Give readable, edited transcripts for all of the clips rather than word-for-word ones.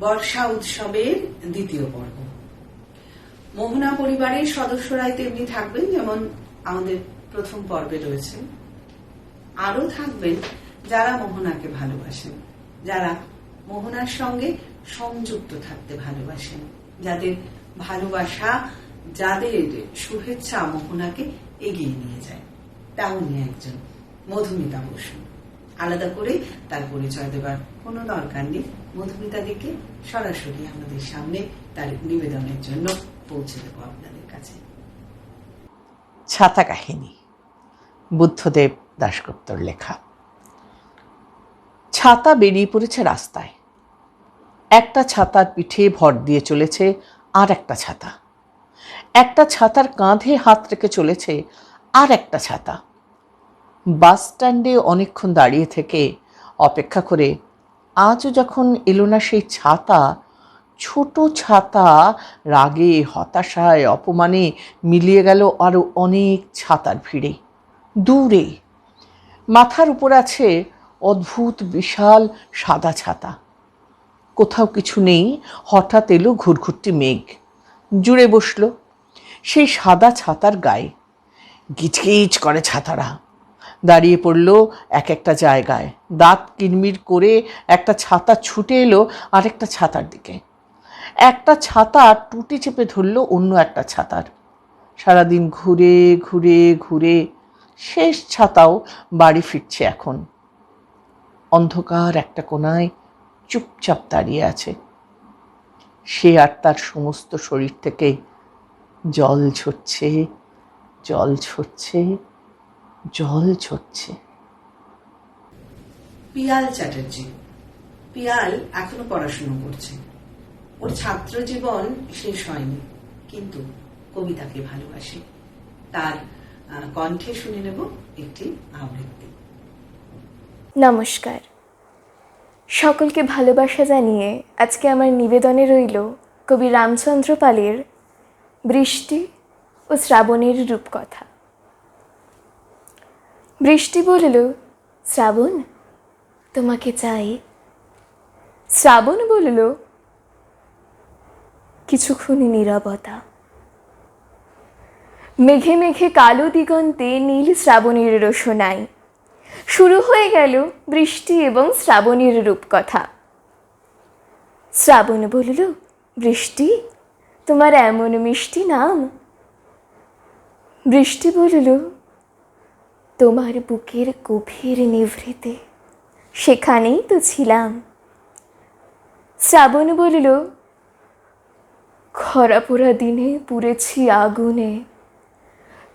বর্ষা উৎসবের দ্বিতীয় পর্ব। মোহনা পরিবারের সদস্যরাই তেমনি থাকবেন যেমন আমাদের প্রথম পর্বে রয়েছে, আরো থাকবেন যারা মোহনাকে ভালোবাসেন, যারা মোহনার সঙ্গে সংযুক্ত থাকতে ভালোবাসেন, যাদের ভালোবাসা, যাদের শুভেচ্ছা মোহনাকে এগিয়ে নিয়ে যায়। তেমনই একজন মধুমিতা বসু। আলাদা করে তার পরিচয় দেবার কোনো দরকার নেই। মধুমিতা দিকে সরাসরি আমাদের সামনে তার নিবেদনের জন্য পৌঁছে দেব আপনাদের কাছে। ছাতা কাহিনী, বুদ্ধদেব দাশগুপ্তর লেখা। ছাতা বেরিয়ে পড়েছে রাস্তায়। একটা ছাতার পিঠে ভর দিয়ে চলেছে আর একটা ছাতা। একটা ছাতার কাঁধে হাত রেখে চলেছে আর একটা ছাতা। বাস স্ট্যান্ডে অনেকক্ষণ দাঁড়িয়ে থেকে অপেক্ষা করে আজও যখন এলো না সেই ছাতা, ছোট ছাতা রাগে, হতাশায়, অপমানে মিলিয়ে গেল আরো অনেক ছাতার ভিড়ে। দূরে মাথার উপর আছে অদ্ভুত বিশাল সাদা ছাতা। কোথাও কিছু নেই, হঠাৎ এলো ঘুরঘুরটি মেঘ, জুড়ে বসল সেই সাদা ছাতার গায়ে। গিজগিজ করে ছাতারা, দাঁড়িয়ে পড়ল এক একটা জায়গায়। দাঁত কিরমির করে একটা ছাতা ছুটে এলো আরেকটা ছাতার দিকে। একটা ছাতা টুটি চেপে ধরল অন্য একটা ছাতার। সারাদিন ঘুরে ঘুরে ঘুরে শেষ ছাতাও বাড়ি ফিরছে এখন। অন্ধকার একটা কোনায় চুপচাপ দাঁড়িয়ে আছে সে, আর তার সমস্ত শরীর থেকে জল ঝরছে, জল ঝরছে, জল ঝরছে। পিয়াল চ্যাটার্জি। পিয়াল এখনো পড়াশুনো করছে। ওর ছাত্র জীবন শেষ হয়নি, কিন্তু কবিতাকে ভালোবাসে। তার কণ্ঠে শুনে নেব একটি আবৃত্তি। নমস্কার, সকলকে ভালোবাসা জানিয়ে আজকে আমার নিবেদনে রইল কবি রামচন্দ্র পালের বৃষ্টি ও শ্রাবণের রূপকথা। বৃষ্টি বলিল, শ্রাবণ তোমাকে চাই। শ্রাবণ বলিল, কিছুক্ষণ নীরবতা। মেঘে মেঘে কালো দিগন্তে নীল শ্রাবণের রোশনাই। শুরু হয়ে গেল বৃষ্টি এবং শ্রাবণের রূপকথা। শ্রাবণ বলিল, বৃষ্টি তোমার এমন মিষ্টি নাম। বৃষ্টি বলিল, তোমার বুকের গভীর নিভৃতে সেখানেই তো ছিলাম। শ্রাবণ বলিল, খরা পোড়া দিনে পুড়েছি আগুনে,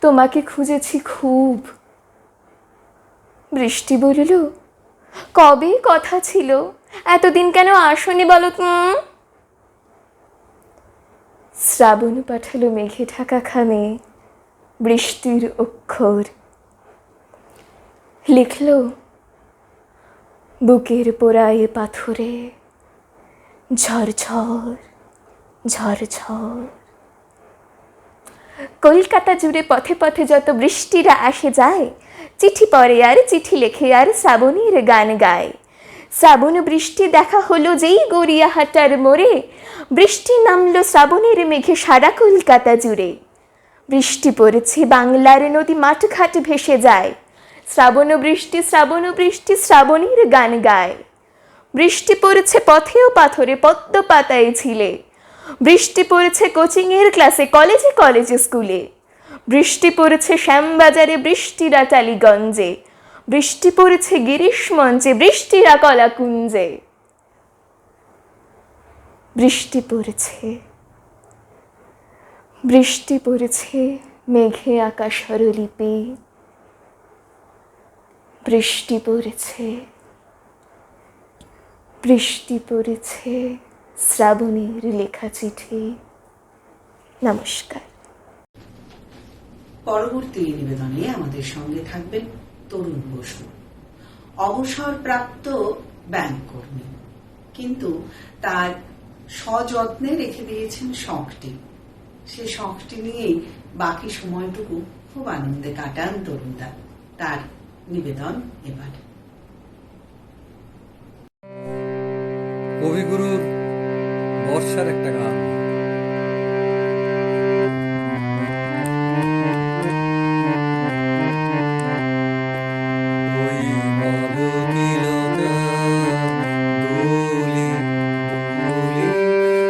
তোমাকে খুঁজেছি খুব। বৃষ্টি বলিল, কবে কথা ছিল, এতদিন কেন আসনি বলো তো। শ্রাবণ পাঠালো মেঘে ঢাকা খামে বৃষ্টির অক্ষর। লিখল, বুকের পোড়ায় পাথরে ঝরঝর ঝরঝর। কলকাতা জুড়ে পথে পথে যত বৃষ্টিরা আসে যায়, চিঠি পড়ে আর চিঠি লেখে আর শ্রাবণীর গান গায়। শ্রাবণ বৃষ্টি দেখা হলো যেই গড়িয়াহাটার মোড়ে, বৃষ্টি নামলো শ্রাবণের মেঘে সারা কলকাতা জুড়ে। বৃষ্টি পড়েছে, বাংলার নদী মাঠঘাট ভেসে যায়। শ্রাবণ বৃষ্টি, শ্রাবণ বৃষ্টি, শ্রাবণীর গান গায়। বৃষ্টি পড়েছে পথেও পাথরে, পদ্ম পাতায় ঝিলে। বৃষ্টি পড়েছে কোচিংয়ের ক্লাসে, কলেজে কলেজে স্কুলে। বৃষ্টি পড়েছে শ্যামবাজারে, বৃষ্টিরা টালিগঞ্জে। বৃষ্টি পড়েছে গিরিশ মঞ্চে, বৃষ্টিরা কলাকুঞ্জে। বৃষ্টি পড়েছে, বৃষ্টি পড়েছে মেঘে আকাশ হরলিপি। বৃষ্টি পড়েছে, বৃষ্টি পড়েছে শ্রাবণের লেখা চিঠি। নমস্কার। পরবর্তী নিবেদনে আমাদের সঙ্গে থাকবেন তরুণ বসু, অবসরপ্রাপ্ত ব্যাংক কর্মী, কিন্তু তার সযত্নে রেখে দিয়েছেন শখটি। সে শখটি নিয়েই বাকি সময়টুকু খুব আনন্দে কাটান তরুণদা। তার নিবেদন এবার। কবিগুরুর বর্ষার একটা গান। ওই মালতীলতা দোলে দোলে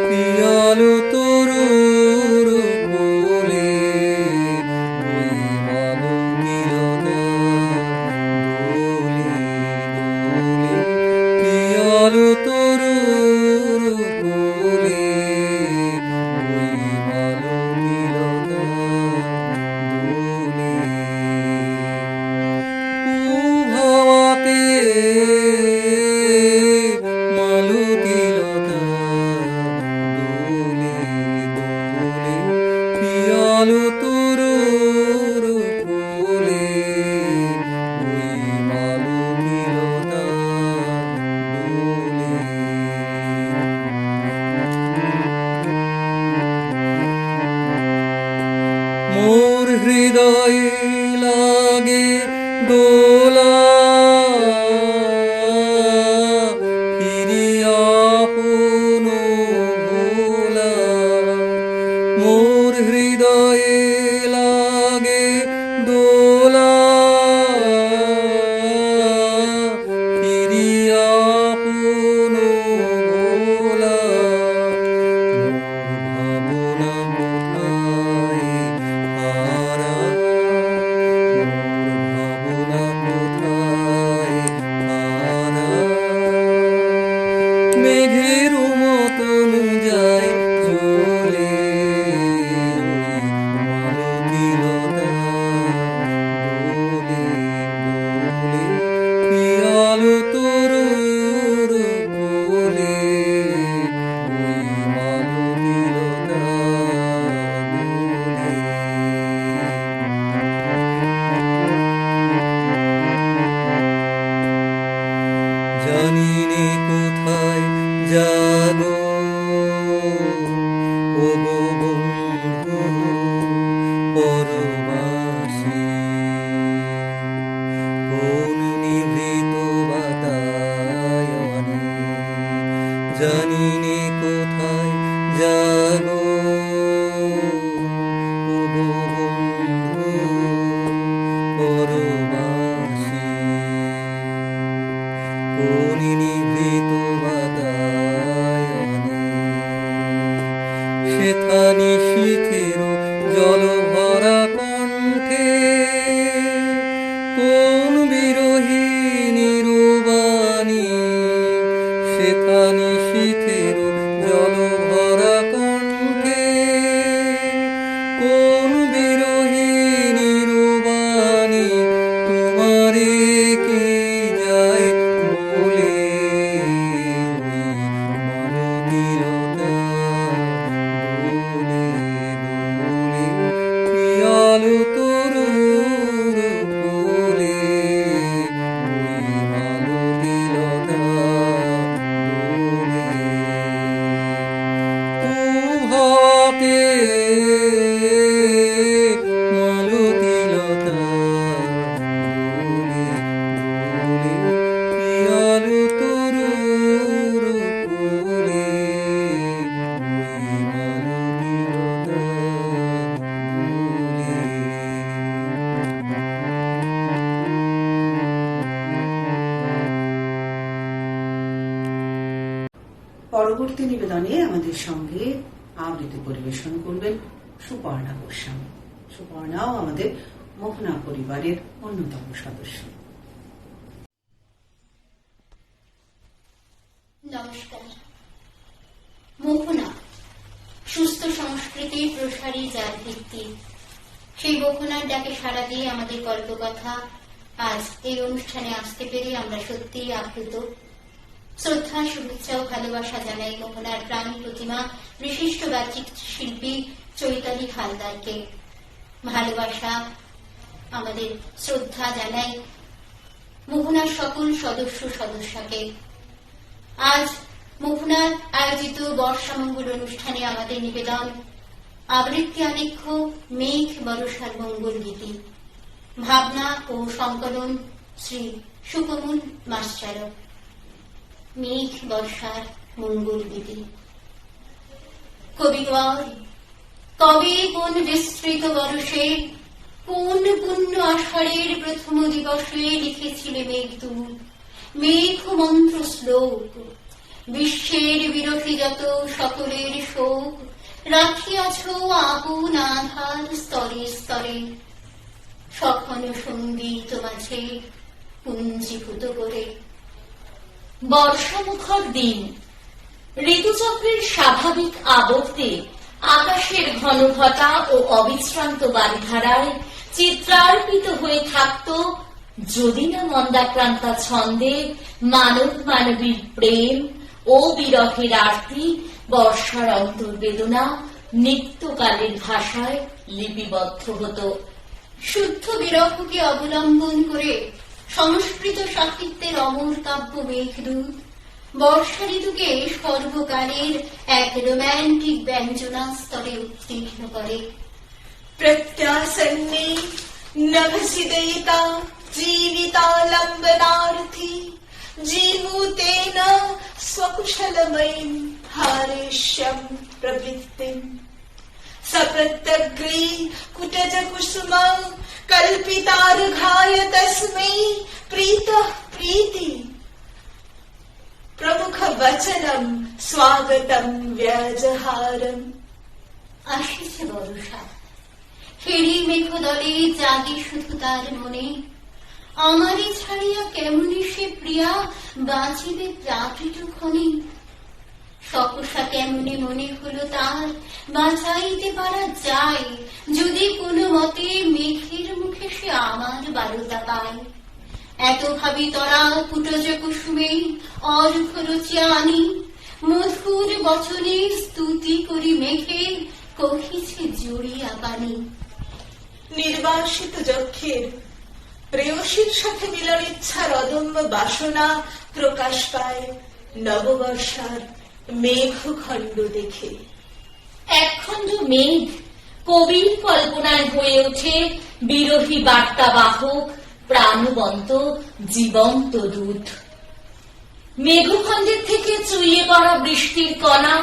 পিয়ালো তরুর কোলে, ওই মালতীলতা দোলে দোলে পিয়ালো তরুর কোলে, ওই মালতীলতা দোলে। ভাবাতে মালতীলতা দোলে দোলে পিয়ালো তরুর কোলে, ওই মালতীলতা দোলে। মোর হৃদয়ে লাগে দোলা, ফিরিয়া আপন ভোলা। মোর হৃদয়ে লাগে দোলা, ফিরিয়া আপন ভোলা। মোর ভাবনা কোথায় হারা, মোর ভাবনা কোথায় হারা। মেঘের মতন যায় চলে, ওই মালতীলতা দোলে দোলে পিয়ালো তরুর কোলে, ওই মালতীলতা দোলে। জানি নে কোথায় যাগো ও গো বন্ধু পরবাসী, কোন নিভৃত বাতায়নে। জানি নে কোথায় যাগো ও গো বন্ধু পরবাসী, কোন নিভৃত বাতায়নে। সেথা নিশীথের জল ভরা কণ্ঠে, কোন বিরহী নিরুবাণী। সেথা নিশীথের জল ভরা কণ্ঠে, কোন বিরহী নিরুবাণী। তোমারে কে যায় বলে, ওই মালতীলতা দোলে দোলে পিয়ালো তরুর কোলে, ওই মালতীলতা দোলে। হাওয়াতে মালতীলতা দোলে দোলে পিয়ালো তরুর কোলে, ওই মালতীলতা দোলে। পরবর্তী নিবেদনে আমাদের সঙ্গে আবৃত্তি পরিবেশন করবেন সুপর্ণা গোস্বামী। সুপর্ণাও আমাদের মোহনা পরিবারের অন্যতম সদস্য। নমস্কার। মোহনা সুস্থ সংস্কৃতির প্রসারী যার ভিত্তি, সেই মোহনার ডাকে সাড়া দিয়ে আমাদের গল্পকথা আজ এই অনুষ্ঠানে আসতে পেরে আমরা সত্যিই আপ্লুত। শ্রদ্ধা, শুভেচ্ছা ও ভালোবাসা জানাই মোহনার প্রাণী প্রতিমা বিশিষ্ট বাচিক শিল্পী চৈতালি হালদারকে। ভালোবাসা, আমাদের শ্রদ্ধা জানাই মোহনার সকল সদস্যকে। আজ মোহনার আয়োজিত বর্ষামঙ্গল অনুষ্ঠানে আমাদের নিবেদন আবৃত্তি আলেখ্য মেঘ বরষার মঙ্গল গীতি, ভাবনা ও সংকলন শ্রী সুকমল মাস্টার। মেঘ বর্ষার মঙ্গল গীতি। কবিগণ কবে কোন বিস্তৃত বরষে কোন পুণ্য আষাঢ়ের প্রথম দিবসে লিখেছিলে মেঘদূত মেঘ মন্ত্র শ্লোক, বিশ্বের বিরোধী যত সকলের শোক রাখিয়াছ আপন আধার স্তরে স্তরে, সখন সঙ্গীত মাঝে পুঞ্জীভূত করে। বর্ষামুখর দিন, ঋতুচক্রের স্বাভাবিক আবর্তে আকাশের ঘনঘটা ও অবিশ্রান্ত বারিধারায় চিত্রার্পিত হয়ে থাকত যদি না মন্দাক্রান্তা ছন্দে মানব মানবীর প্রেম ও বিরহের আরতি, বর্ষার অন্তর্বেদনা নিত্যকালের ভাষায় লিপিবদ্ধ হতো। শুদ্ধ বিরহকে অবলম্বন করে সংস্কৃত সাহিত্যের অমর কাব্য মেঘদূত বর্ষা ঋতুকে সর্বকালের এক রোম্যান্টিক ব্যঞ্জনা স্তরে উত্তীর্ণ করে। प्रत्यासन्ने नभसिदयिता जीवितालम्बनार्थी जीमूतेन स्वकुशलमयीं हारेष्यं प्रवृत्तिम् सप्रत्यग्रे कुटजकुसुम कल्पितार्घाय तस्मै प्रीतः प्रीति प्रमुख वचनं स्वागतं व्याजहारम्। আসিছে বর্ষা, ফেরি মেঘ দলে জাগে শুধু তার মনে, আমারে ছাড়িয়া কেমনি সে প্রিয়া বাঁচিবে প্রাকৃতক্ষণে। সকসা কেমনি মনে হলো তার বাঁচাইতে পারা যায়, যদি কোনো মতে মেঘের মুখে সে আমার বারতা পায়। এত ভাবি তরা কুটজ কুসুমে অর্ঘ রচিয়া আনি, মধুর বচনে স্তুতি করি মেঘে কহিছে জড়িয়া পানি। নির্বাসিত যক্ষের প্রেয়সীর সাথে মিলন ইচ্ছার অদম্য বাসনা প্রকাশ পায় নববর্ষার মেঘখণ্ড দেখে। একখণ্ড মেঘ কবির কল্পনায় হয়ে ওঠে বিরোহী বার্তাবাহক, প্রাণবন্ত জীবন্ত দূত। মেঘখণ্ডের থেকে চুইয়ে পড়া বৃষ্টির কণা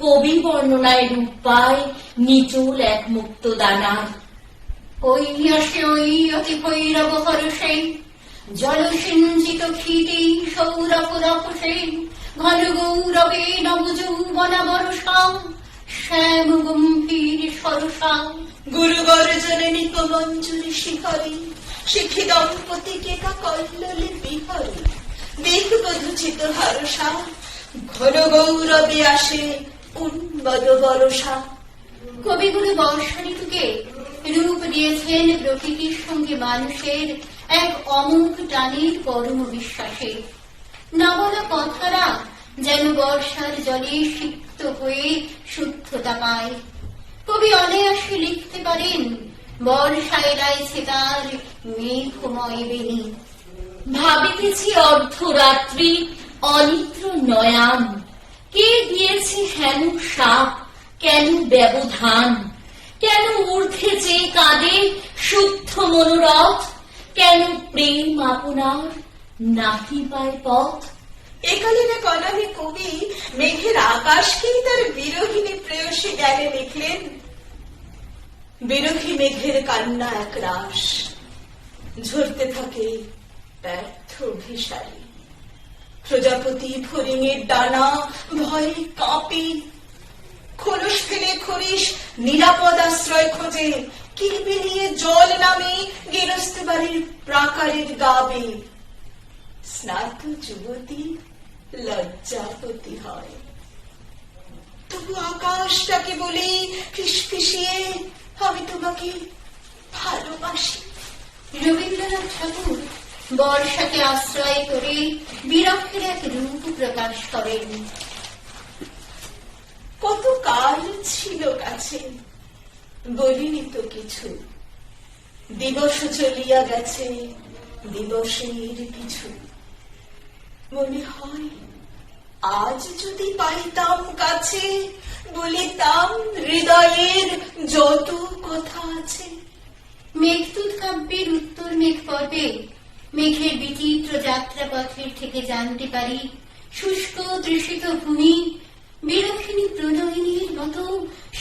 কবি বর্ণনায় রূপ পায় নিচুল এক মুক্ত দানার। ওই আসে ওই অতি ভৈরব হরসে, জলসিঞ্চিত ক্ষীতি সৌরভ রপসে, ঘন গৌরবে নবযৌবনা বরষা, শ্যাম গম্ভীর সরসা। গুরু গর্জনে নিকমঞ্জুরি শিখরি, শিখি দম্পতিকে কল্লোলে বিহরি, দেখবধুচিত হরসা, ঘন গৌরবে আসে উন্মদ বরষা। কবিগুরু বর্ষা ঋতুকে রূপ দিয়েছেন প্রকৃতির সঙ্গে মানুষের এক অমোঘ টানের পরম বিশ্বাসে। না বলা কথারা যেন বর্ষার জলে সিক্ত হয়ে শুদ্ধতা পায়। কবি অনায়াসে লিখতে পারেন বর্ষায় রাইছে তার মেঘময় বেণী। ভাবিতেছি অর্ধরাত্রি অনিদ্র নয়ান, কে দিয়েছে হেন সাপ, কেন ব্যবধান, কেন ঊর্ধ্বে চেয়ে কাঁদে শুদ্ধ মনোরথ, কেন প্রেম আপনার নাহি পায় পথ। একালীন কলমে কবি মেঘের আকাশকেই তার বিরোহিনী প্রেয়সী জ্ঞানে লিখলেন। বিরোহী মেঘের কান্না এক রাস, ঝরতে থাকে ব্যর্থ অভিসারী। প্রজাপতি ফড়িংয়ের ডানা ভয়ে কাঁপে, খোলস ফেলে খরিস নিরাপদ আশ্রয় খোঁজে, কিলবিলিয়ে জল নামে গেরস্ত বাড়ির প্রাকারের গাবে। স্নাত যুবতী লজ্জাপতি হয়, তবু আকাশটাকে বলি ফিসফিসিয়ে, আমি তোমাকে ভালোবাসি। রবীন্দ্রনাথ ঠাকুর বর্ষাকে আশ্রয় করে বিরহের এক রূপ প্রকাশ করেন। কত কাল ছিল কাছে, বলিনি তো কিছু, দিবস চলিয়া গেছে দিবসের কিছু। মনে হয় আজ যদি পাইতাম কাছে, বলিতাম হৃদয়ের যত কথা আছে। মেঘদূত কাব্যের উত্তর মেঘ পর্বে মেঘের বিচিত্র যাত্রাপথের থেকে জানতে পারি শুষ্ক তৃষিত ভূমি বিরোধিনী প্রণয়িনীর মতো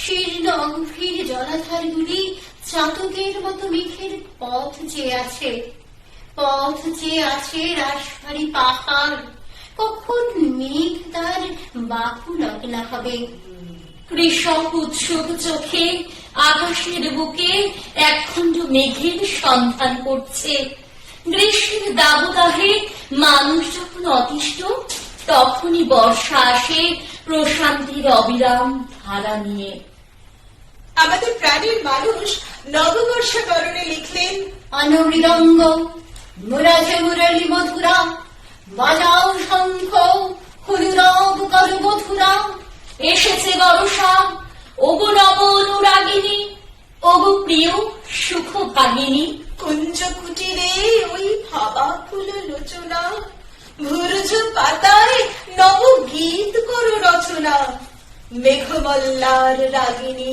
শীর্ণ অগভীর জলাধারগুলি চাতকের মতো মেঘের পথ চেয়ে আছে, পথ চেয়ে আছে রাশভারী পাহাড়। কখন মেঘ তার বাহু লগনা হবে? কৃষক উৎসুক চোখে আকাশের বুকে একখণ্ড মেঘের সন্ধান করছে। গ্রীষ্মের দাবদাহে মানুষ যখন অতিষ্ঠ, তখনই বর্ষা আসে প্রশান্তির অবিরাম ধারা নিয়ে। আমাদের প্রাণের মানুষ নববর্ষাকরণে লিখলেন, অনমৃদঙ্গ মুরাজে মুরলী মধুরা, বাজাও শঙ্খ হুলুরব কর মধুরা। এসেছে বর্ষা, ওগো নব অনুরাগিনী, ওগো প্রিয় সুখ ভাগিনী। কুঞ্জ কুটিরে ওই ভাবা ফুল লোচনা, ভুরুজ পাতায় নব গীত করো রচনা, মেঘমল্লার রাগিনী।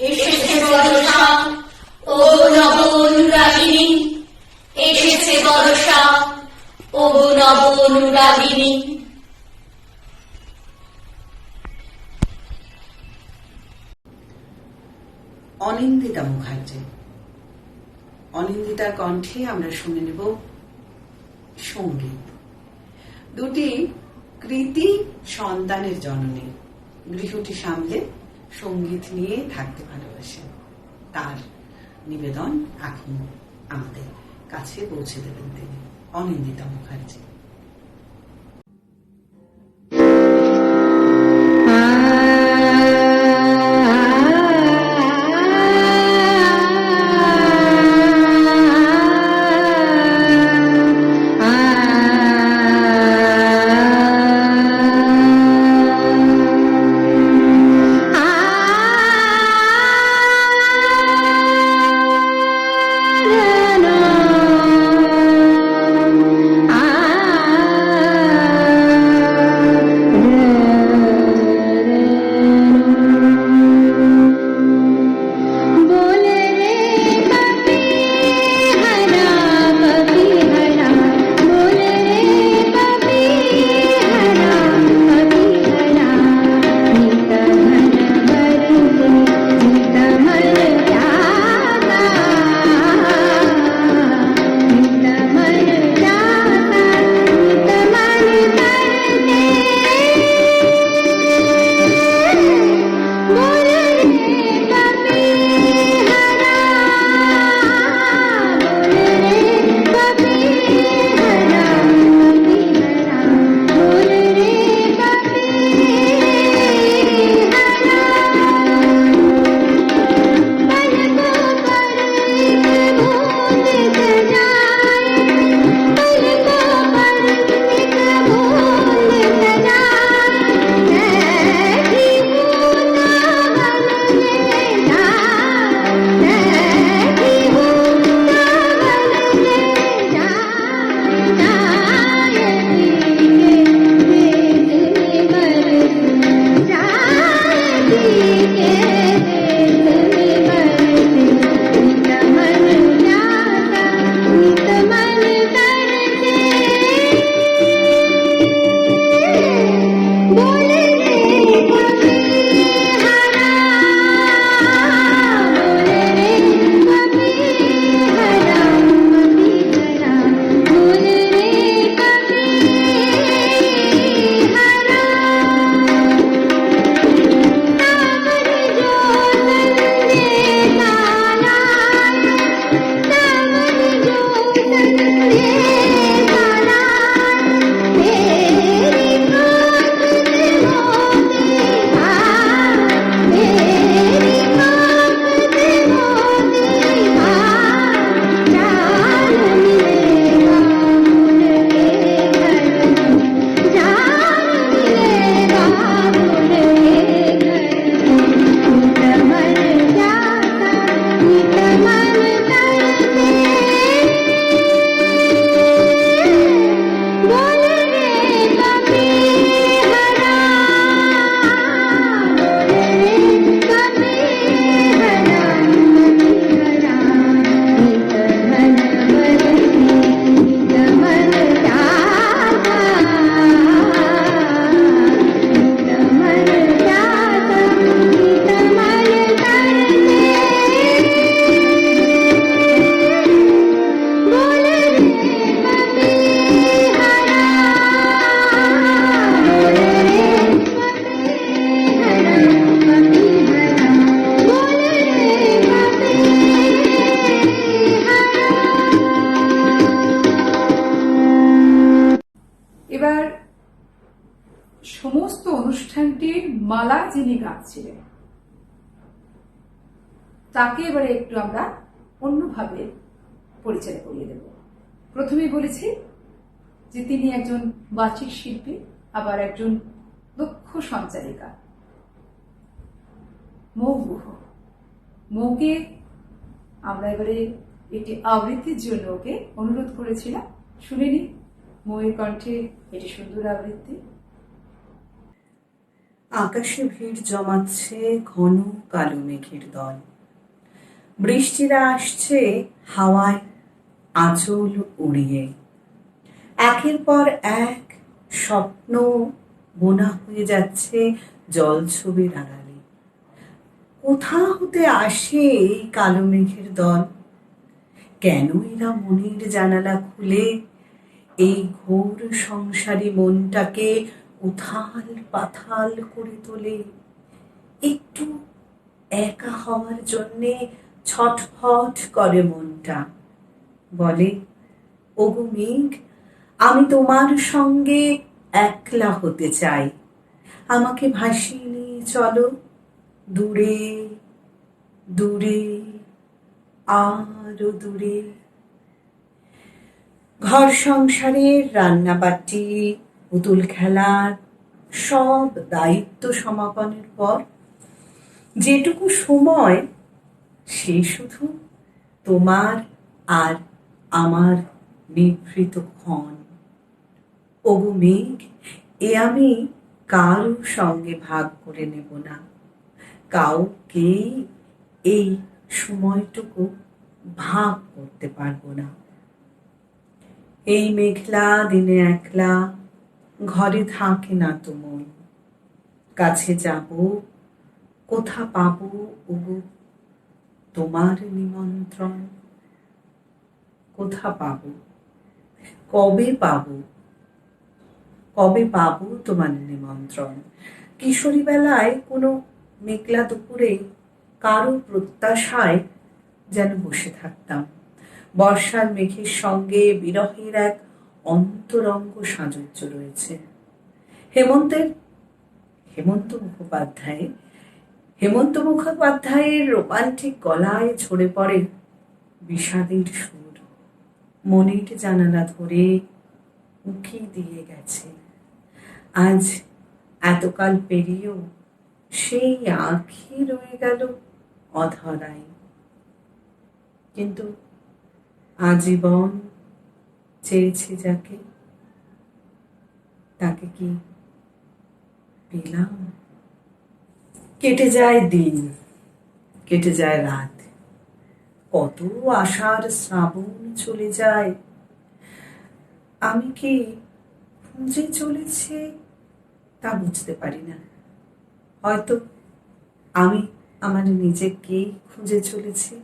এসেছে বর্ষা, ওগো নব অনুরাগিনী, এসেছে বর্ষা, ওগো নব অনুরাগিনী। অনিন্দিতা মুখার্জি। অনিন্দিতার কণ্ঠে আমরা শুনে নেব সঙ্গীত। দুটি কৃতি সন্তানের জননী, গৃহটি সামলে সঙ্গীত নিয়ে থাকতে ভালোবাসেন। তার নিবেদন এখন আমাদের কাছে পৌঁছে দেবেন তিনি, অনিন্দিতা মুখার্জি। ah এবার সমস্ত অনুষ্ঠানটির মালা যিনি গাচ্ছিলেন তাকে এবারে একটু আমরা অন্যভাবে পরিচয় করিয়ে দেব। প্রথমেই বলেছি যে তিনি একজন বাচিক শিল্পী, আবার একজন দক্ষ সঞ্চারিকা। মৌ গুহ, মৌকে আমরা এবারে একটি আবৃত্তির জন্য ওকে অনুরোধ করেছিলাম। শুনে নি মৌয়ের কণ্ঠে এটি সুন্দর আবৃত্তি। আকাশে ভিড় জমাচ্ছে ঘন কালো মেঘের দল, বৃষ্টিরা আসছে হাওয়ায় আঁচল উড়িয়ে, একের পর এক স্বপ্ন বোনা হয়ে যাচ্ছে জলছবির আড়ালে। কোথা হতে আসে এই কালো মেঘের দল? কেন এরা মনের জানালা খুলে এই ঘোর সংসারী মনটাকে উথাল পাথাল করে তোলে? একটু একা হওয়ার জন্যে ছটফট করে মনটা, বলে, ওগো মেঘ, আমি তোমার সঙ্গে একলা হতে চাই, আমাকে ভাসিয়ে নিয়ে চলো দূরে দূরে আরো দূরে। ঘর সংসারের রান্নাবাটি, পুতুল খেলার সব দায়িত্ব সমাপনের পর যেটুকু সময়, সে শুধু তোমার আর আমার নিভৃত ক্ষণ। ওগো মেঘ, এ আমি কারো সঙ্গে ভাগ করে নেব না, কাউকে এই সময়টুকু ভাগ করতে পারবো না। এই মেঘলা দিনে একলা ঘরে থাকে না তো মন, কাছে যাব কোথা পাবো ওগো তোমার নিমন্ত্রণ? কোথা পাবো, কবে পাবো, কবে পাবো তোমার নিমন্ত্রণ? কিশোরী বেলায় কোনো মেঘলা দুপুরে কারো প্রত্যাশায় যেন বসে থাকতাম। বর্ষার মেঘের সঙ্গে বিরহের এক অন্তরঙ্গ সাযুজ্য রয়েছে। হেমন্ত মুখোপাধ্যায়ের রোমান্টিক গলায় ঝরে পড়ে বিষাদের সুর, মনের জানালা ধরে উঁকি দিয়ে গেছে। আজ এতকাল পেরিয়েও সেই আঁখি রয়ে গেল অধরাই। কিন্তু আজীবন চেয়েছি যাকে, তাকে কি পেলাম? কেটে যায় দিন, কেটে যায় রাত, কত আশার শ্রাবণ চলে যায়। আমি কি খুঁজে চলেছি তা বুঝতে পারি না। হয়তো আমি আমার নিজেকেই খুঁজে চলেছি।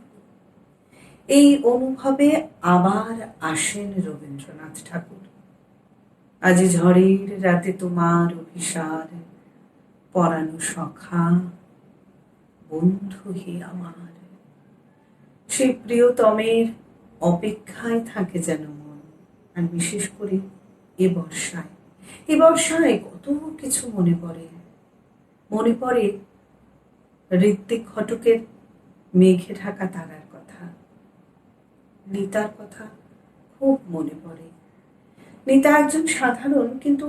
এই অনুভবে আবার আসেন রবীন্দ্রনাথ ঠাকুর। আজ ঝড়ের রাতে তোমার অভিসার, পরানো সখা বন্ধু হে আমার। সেই প্রিয়তমের অপেক্ষায় থাকে যেন মন। আর বিশেষ করে এ বর্ষায় কত কিছু মনে পড়ে। মনে পড়ে ঋত্বিক ঘটকের মেঘে ঢাকা তারার কথা, নিতার কথা খুব মনে পড়ে। নিতা একজন সাধারণ কিন্তু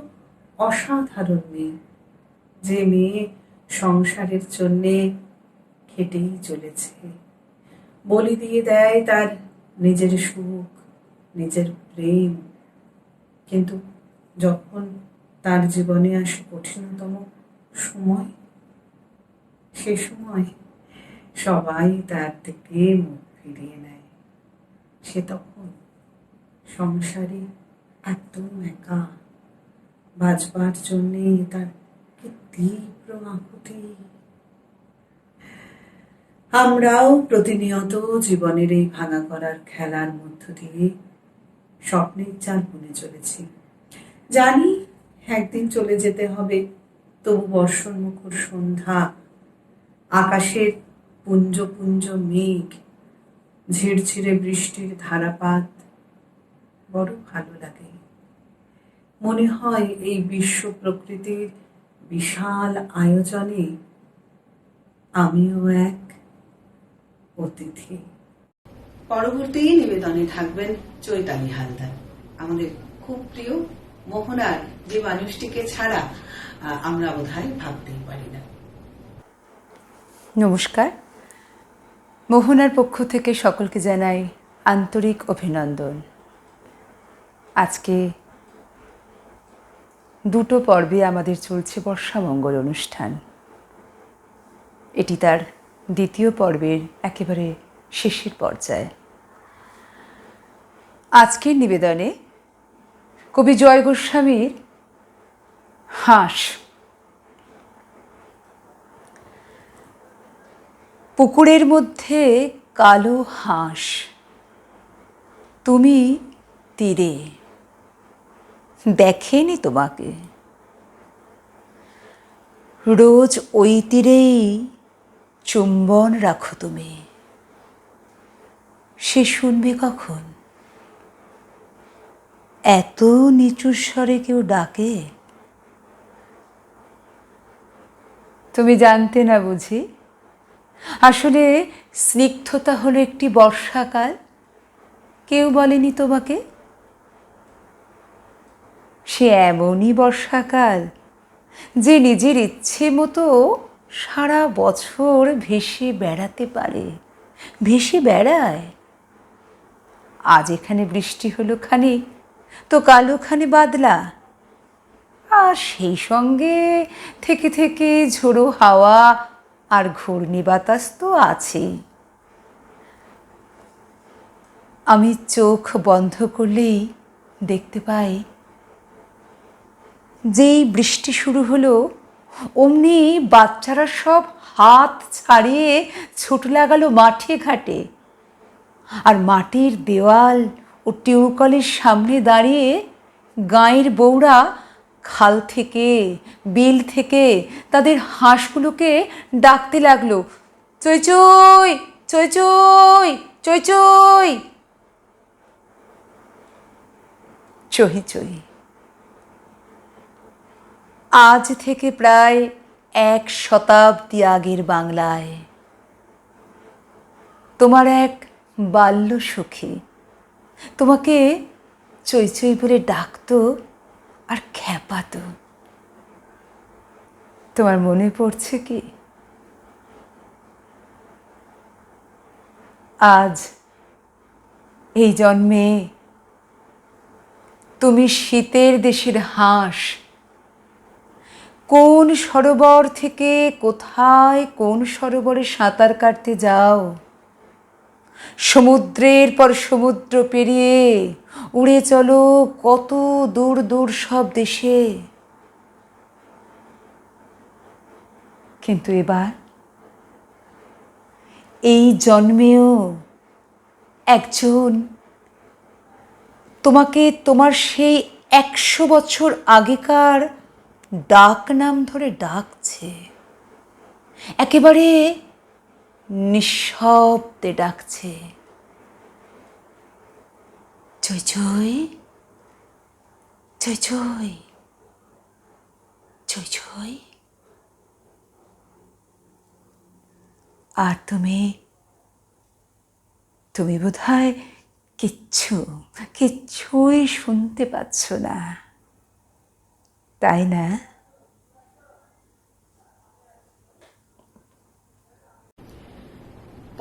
অসাধারণ মেয়ে, যে মেয়ে সংসারের জন্যে খেটেই চলেছে, বলি দিয়ে দেয় তার নিজের সুখ, নিজের প্রেম। কিন্তু যখন তার জীবনে আসে কঠিনতম সময়, সে সময় সবাই তার থেকে মুখ ফিরিয়ে নেয়। সে তখন সংসারে একদম একা, বাঁচবার জন্যে তার কি তীব্র আকুতি। আমরাও প্রতিনিয়ত জীবনের এই ভাঙা করার খেলার মধ্য দিয়ে স্বপ্নের জাল বুনে চলেছি। জানি একদিন চলে যেতে হবে, তবু বর্ষণ মুখর সন্ধ্যা, আকাশের পুঞ্জ পুঞ্জ মেঘ, ঝিরঝিরে বৃষ্টির ধারাপাত বড় ভালো লাগে। মনে হয় এই বিশ্ব প্রকৃতির বিশাল আয়োজনে আমিও এক অতিথি। পরবর্তী নিবেদনে থাকবেন চৈতালি হালদার, আমাদের খুব প্রিয় মোহনার যে মানুষটিকে ছাড়া আমরা বোধহয় ভাবতেই পারি না। নমস্কার, মোহনার পক্ষ থেকে সকলকে জানাই আন্তরিক অভিনন্দন। আজকে দুটো পর্বে আমাদের চলছে বর্ষামঙ্গল অনুষ্ঠান। এটি তার দ্বিতীয় পর্বের একেবারে শেষের পর্যায়ে। আজকের নিবেদনে কবি জয় গোস্বামীর হাঁস। পুকুরের মধ্যে কালো হাঁস, তুমি তীরে, দেখেনি তোমাকে। রোজ ওই তীরেই চুম্বন রাখো তুমি, সে শুনবে কখন? এত নিচু স্বরে কেউ ডাকে? তুমি জানতে না বুঝি? আসলে স্নিগ্ধতা হলো একটি বর্ষাকাল। কেউ বলেনি তোমাকে? সে এমনই বর্ষাকাল যে নিজের ইচ্ছে মতো সারা বছর ভেসে বেড়াতে পারে, ভেসে বেড়ায়। আজ এখানে বৃষ্টি হলো খানিক, তো কাল ওখানে বাদলা, আর সেই সঙ্গে থেকে থেকে ঝোড়ো হাওয়া আর ঘূর্ণি বাতাস তো আছেই। আমি চোখ বন্ধ করলেই দেখতে পাই, যেই বৃষ্টি শুরু হলো অমনি বাচ্চারা সব হাত ছাড়িয়ে ছুট লাগালো মাঠে ঘাটে। আর মাটির দেওয়াল ও টিউবকলের সামনে দাঁড়িয়ে গাঁয়ের বউরা খাল থেকে বিল থেকে তাদের হাঁসগুলোকে ডাকতে লাগলো, চই চই চই চই চই চই চই চই। আজ থেকে প্রায় 1 শতাব্দী আগের বাংলায় তোমার এক বাল্য সখী তোমাকে চই চই বলে ডাকতো আর খ্যাপাতো। তোমার মনে পড়ছে কি? আজ এই জন্মে তুমি শীতের দেশের হাঁস, কোন সরোবর থেকে কোথায় কোন সরোবরে সাঁতার কাটতে যাও, সমুদ্রের পর সমুদ্র পেরিয়ে উড়ে চলো কত দূর দূর সব দেশে। কিন্তু এবার এই জন্মেও একজন তোমাকে তোমার সেই 100 বছর আগেকার ডাক নাম ধরে ডাকছে, একেবারে নিঃশব্দে ডাকছে, চই চই চই চই চই চই। আর তুমি বোধহয় কিচ্ছুই শুনতে পাচ্ছ না, তাই না?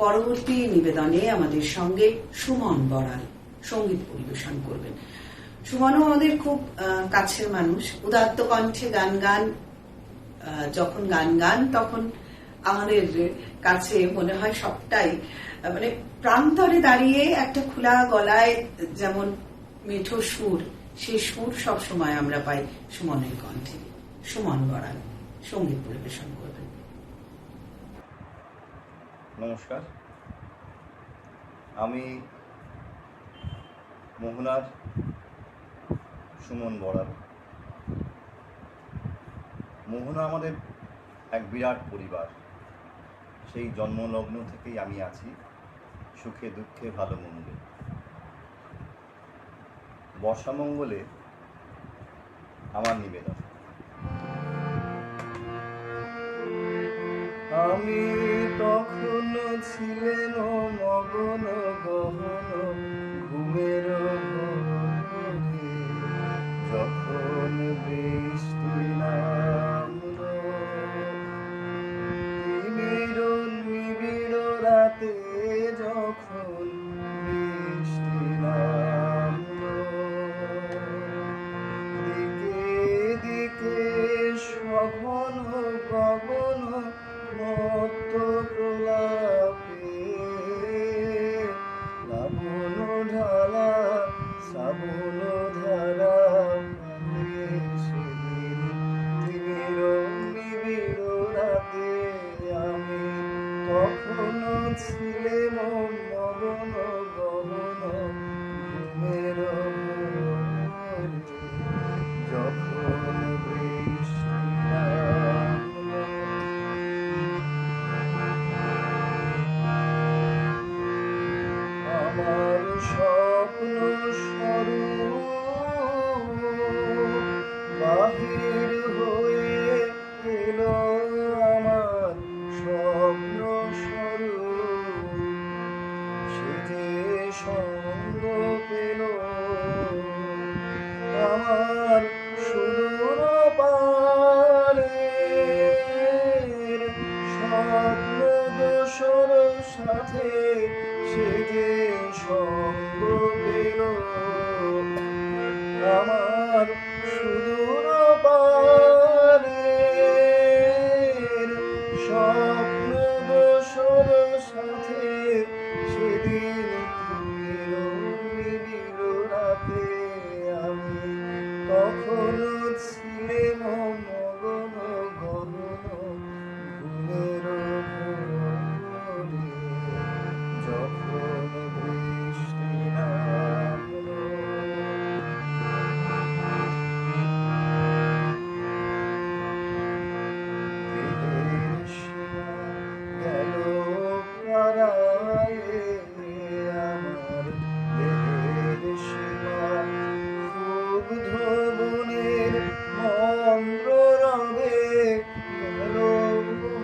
পরবর্তী নিবেদনে আমাদের সঙ্গে সুমন বড়াল সঙ্গীত পরিবেশন করবেন। সুমনও আমাদের খুব কাছের মানুষ, উদাত্ত কণ্ঠে গান যখন গান তখন আমাদের কাছে মনে হয় সবটাই মানে প্রান্তরে দাঁড়িয়ে একটা খোলা গলায় যেমন মিঠো সুর, সেই সুর সব সময় আমরা পাই সুমনের কণ্ঠে। সুমন বড়াল সঙ্গীত পরিবেশন করবেন। নমস্কার, আমি মোহনার সুমন বড়াল। মোহনা আমাদের এক বিরাট পরিবার। সেই জন্মলগ্ন থেকেই আমি আছি, সুখে দুঃখে ভালো মন্দে। বর্ষামঙ্গলে আমার নিবেদন। আমি তখন ছিলেন মগন গহন ঘুমের ঘরে, যখন বৃষ্টি নামলো নিবিড় রাতে, যখন বৃষ্টি নামলো দিকে দিকে সঘন গগন মত্ত প্রলাপে, লাবণ ঢালা শ্রাবণ ধারা পানে সেদিন নিবিড় রাতে, আমি তখনও ছিলেম মগন গহন ঘুমের ঘরে, যখন বৃষ্টি নামলো। আমার স্বপ্ন স্বরূপ বাহির হয়ে এলো, আমার স্বপ্ন স্বরূপ সে যে সঙ্গ পেল, আমার সুদূর পারের স্বপ্ন দোসর সাথে সে যে সঙ্গ পেল, আমার সুদূর পারের স্বপ্ন দোসর সাথে সেদিন নিবিড় রাতে, আমি তখনও ছিলেম মগন গহন ঘুমের ঘরে, যখন বৃষ্টি নামলো। দেহের সীমা গেল পারায়ে, আমার দেহের সীমা ক্ষুব্ধ বনের মন্দ্র রবে গেল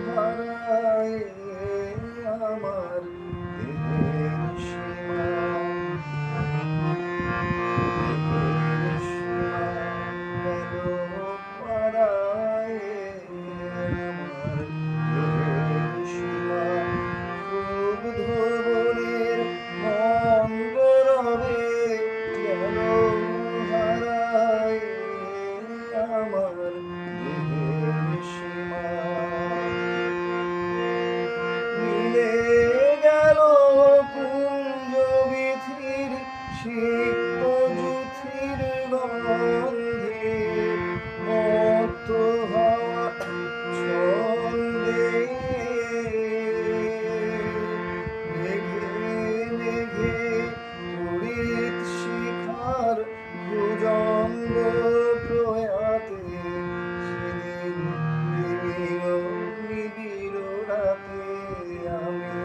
হারায়ে, আমার দেহের সীমা গেল পারায়ে, আমার দেহের সীমা ক্ষুব্ধ বনের মন্দ্র রবে গেল হারায়ে, আমার দেহের সীমা মিলে গেল কুঞ্জ বিথির সিক্ত জুথির গন্ধে, মত্ত হাওয়া ছন্দে মেঘে মেঘে তড়িৎ শিখার ভুজঙ্গ প্রয়াতে, সেদিন নিবিড় রাতে, আমি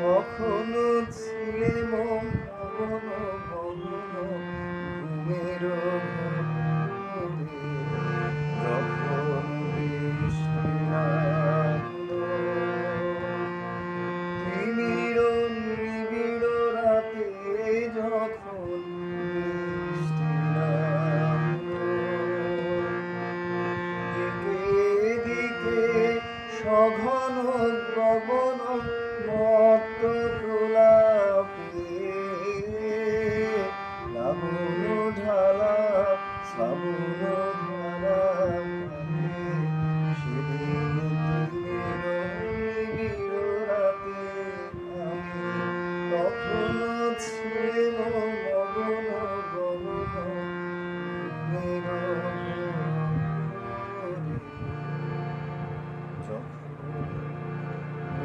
তখনও ছিলেম মগন গহন ঘুমের ঘরে, যখন বৃষ্টি নামলো নিবিড় রাতে, যখন বৃষ্টি নামলো দিকে দিকে সঘন গগন মত্ত প্রলাপে, লাবণ ঢালা শ্রাবণ ধারা পানে সেদিন নিবিড় রাতে, আমি তখনও ছিলেম মগন গহন ঘুমের ঘরে, যখন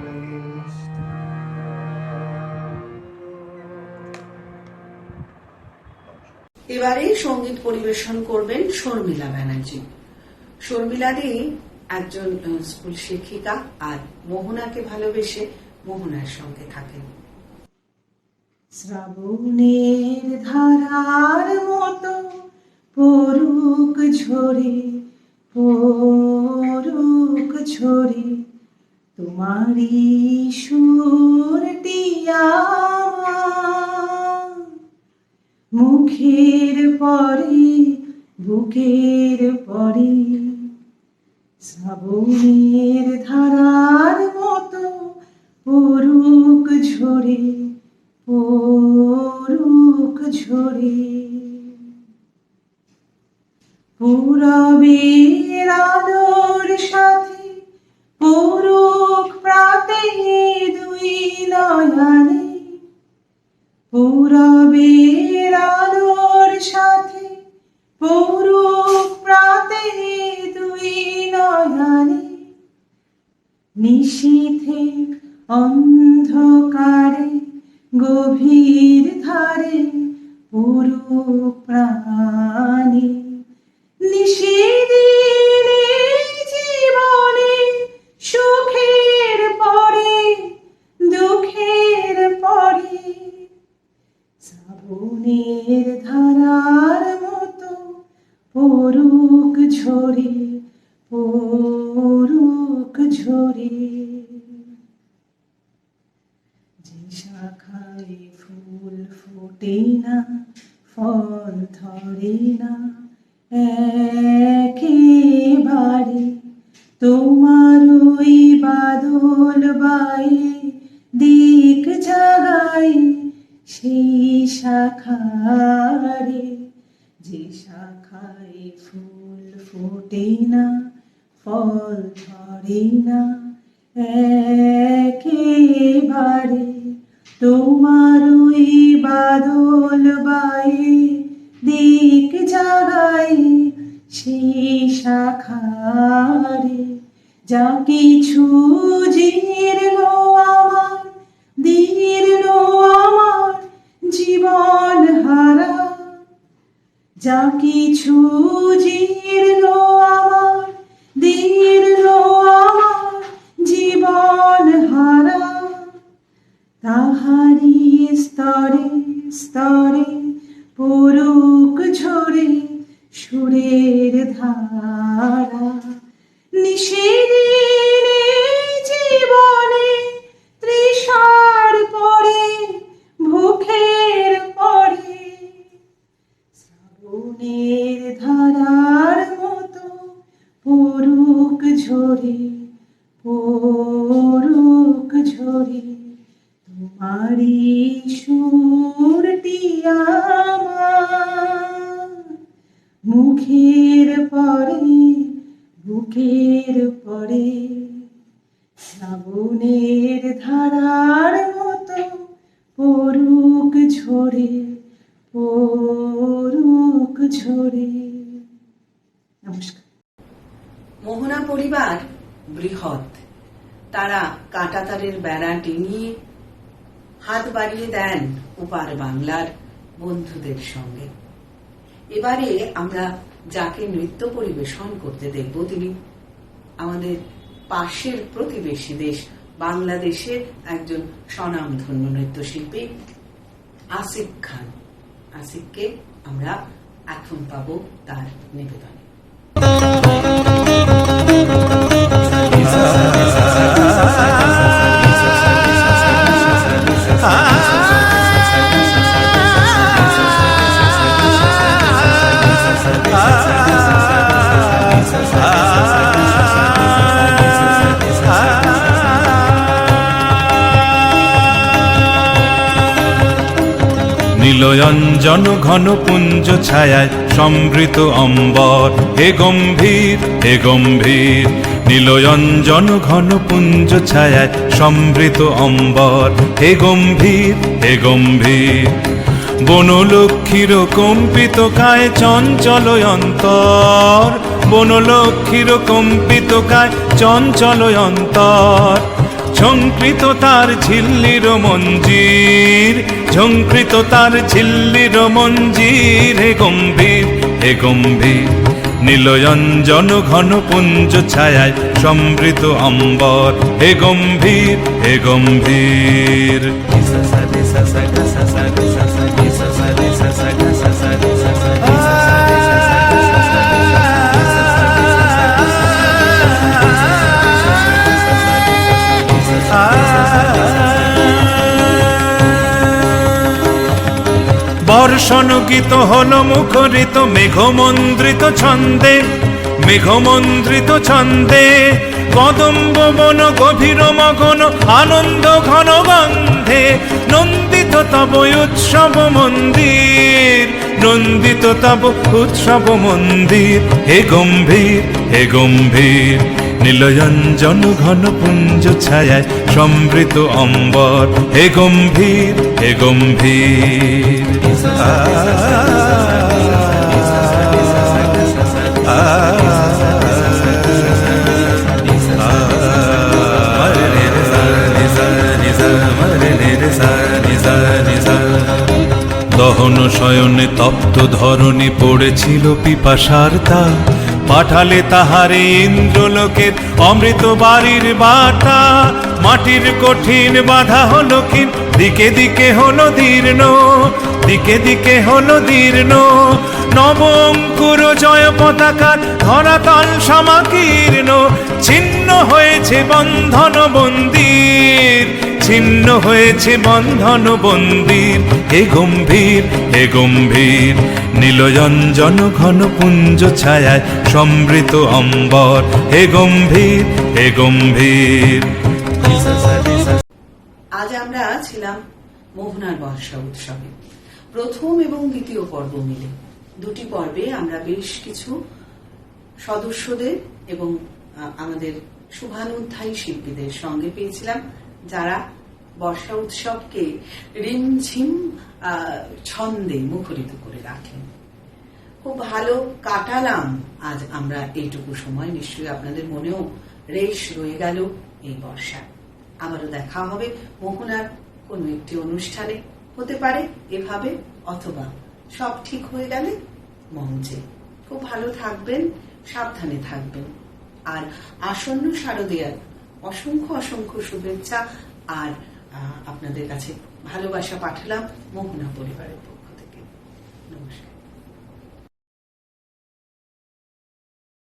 বৃষ্টি এবারে সঙ্গীত পরিবেশন করবেন শর্মিলা ব্যানার্জি। শর্মিলা দি একজন স্কুল শিক্ষিকা, আর মোহনাকে ভালোবেসে মোহনার সঙ্গে থাকেন। শ্রাবণের ধারার মতো পড়ুক ঝরে, পড়ুক ঝরে তোমারি সুরটি আমার। মুখের পরে বুকের পরে শ্রাবণের ধারার মতো পড়ুক ঝরে, পড়ুক ঝরে। পূরবের আলোর সাথে পড়ুক প্রাতে দুই নয়নে, পূরবের আলোর সাথে পড়ুক প্রাতে দুই নয়নে। নিশীথে অন্ধকারে গভীর ধারে পড়ুক প্রাণে। নিশিদিনে জীবনে সুখের পরে দুঃখের পরে শ্রাবণের ধারার মতো পড়ুক ঝরে, পড়ুক ঝরে। যে শাখায় ফুল ফোটে না ফল ধরে না একেবারে, তোমার ওই বাদল বায়ে দিক জাগায় সেই শাখারে। যে শাখায় ফুল ফোটে না ফল ধরে না একেবারে, তোমার ওই বাদল বায়ে দিক জাগায় সেই শাখারে। যা কিছু জীর্ণ আমার দীর্ণ আমার জীবন হারা, যা কিছু জীর্ণ আমার দীর্ণ আমার জীবন হারা, তাহারি স্তরে স্তরে পড়ুক ঝরে সুরের ধারা। নিশিদিনে জীবনে তৃষার পরে ভুখের পরে শ্রাবণের ধারার মতো পড়ুক ঝরে, পড়ুক ঝরে তোমারি সুরটি আমার। মুখের পরে বুকের পরে শ্রাবণের ধারার মতো পড়ুক ঝরে, পড়ুক ঝরে। নমস্কার। মোহনা পরিবার বৃহৎ, তারা কাঁটাতারের বেড়া টেনিয়ে হাত বাড়িয়ে দেন ওপার বাংলার বন্ধুদের সঙ্গে। এবারে আমরা যাকে নৃত্য পরিবেশন করতে দেখব তিনি আমাদের পাশের প্রতিবেশী দেশ বাংলাদেশের একজন স্বনামধন্য নৃত্যশিল্পী আসিক খান। আসিককে আমরা এখন পাবো তার নিবেদনে। নীলয়ঞ্জন ঘন পুঞ্জ ছায়ায় সমৃত অম্বর, হে গম্ভীর হে গম্ভীর। নীলয়ঞ্জন ঘন পুঞ্জ ছায়ায় সমৃত অম্বর, হে গম্ভীর হে গম্ভীর। বনলক্ষ্মীর কম্পিত কায় চঞ্চল অন্তর, বনলক্ষ্মীর কম্পিত কায় চঞ্চল অন্তর। ঝঙ্কৃত তার ঝিল্লির মঞ্জির, ঝঙ্কৃত তার ঝিল্লির মঞ্জির, হে গম্ভীর হে গম্ভীর। নীলয়ঞ্জন ঘন পুঞ্জ ছায়ায় সমৃত অম্বর, হে গম্ভীর হে গম্ভীর। sa sa sa sa sa sa sa sa sa sa sa sa sa sa sa বর্ষণ গীত হলো মুখরিত মেঘমন্দ্রিত ছন্দে, মেঘমন্দ্রিত ছন্দে। কদম্ব বন গভীর মগন আনন্দ ঘন গন্ধে, নন্দিত তব উৎসব মন্দির, নন্দিত তব উৎসব মন্দির। হে গম্ভীর, হে গম্ভীর, নীলয়ঞ্জন ঘন পুঞ্জ ছায়ায় সমৃত অম্বর। হে গম্ভীর, হে গম্ভীর। দহন শয়নে তপ্ত ধরণী পড়েছিল পিপাসার তা, পাঠালে তাহারে ইন্দ্রলোকের অমৃত বাড়ির বাটা। মাটির কঠিন বাধা হলো ক্ষীণ, দিকে দিকে হলো দীর্ণ, দিকে দিকে হলো দীর্ণ। নব অঙ্কুর জয় পতাকার ধরাতল সমাকীর্ণ, ছিন্ন হয়েছে বন্ধন বন্দির, ছিন্ন হয়েছে বন্ধন বন্দির। হে গম্ভীর, হে গম্ভীর, নীলয়ঞ্জন ঘন পুঞ্জ ছায়ায় সমৃত অম্বর। হে গম্ভীর, হে গম্ভীর। আজ আমরা ছিলাম মোহনার বর্ষা উৎসবে প্রথম এবং দ্বিতীয় পর্ব মিলে। দুটি পর্বে আমরা বেশ কিছু সদস্যদের এবং আমাদের শুভানুধ্যায়ী শিল্পীদের সঙ্গে পেয়েছিলাম, যারা বর্ষা উৎসবকে রিমঝিম ছন্দে মুখরিত করে রাখেন। খুব ভালো কাটালাম আজ আমরা এইটুকু সময়। নিশ্চয়ই আপনাদের মনেও রেশ রয়ে গেল এই বর্ষা। আবারও দেখা হবে মোহনার কোনো একটি অনুষ্ঠানে, হতে পারে এভাবে, অথবা সব ঠিক হয়ে গেলে মঞ্চে। খুব ভালো থাকবেন, সাবধানে থাকবেন। আর আসন্ন শারদীয়ার অসংখ্য অসংখ্য শুভেচ্ছা আর আপনাদের কাছে ভালোবাসা পাঠালাম মোহনা পরিবারের।